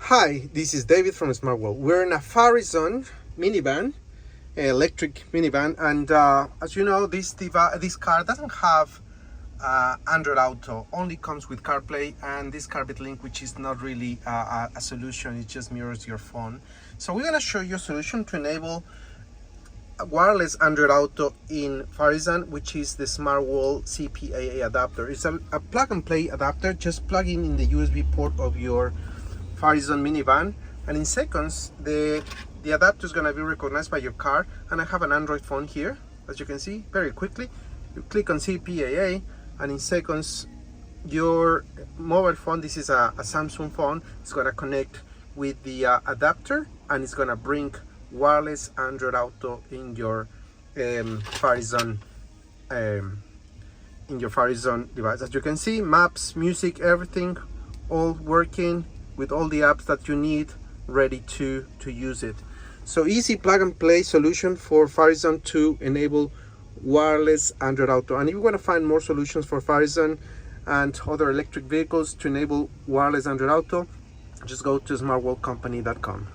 Hi, this is David from Smart World. We're in a Farizon minivan, electric minivan, and as you know, this car doesn't have Android Auto. Only comes with CarPlay and this CarPlay link, which is not really a solution. It just mirrors your phone. So we're gonna show you a solution to enable a wireless Android Auto in Farizon, which is the Smart World CPAA adapter. It's a plug and play adapter. Just plug in the USB port of your Farizon minivan, and in seconds the adapter is going to be recognized by your car. And I have an Android phone here, as you can see. Very quickly you click on CPAA, and in seconds your mobile phone, this is a Samsung phone, is going to connect with the adapter, and it's going to bring wireless Android Auto in your Farizon device. As you can see, maps, music, everything all working with all the apps that you need ready to use it. So easy plug and play solution for Farizon to enable wireless Android Auto. And if you want to find more solutions for Farizon and other electric vehicles to enable wireless Android Auto, just go to smartworldcompany.com.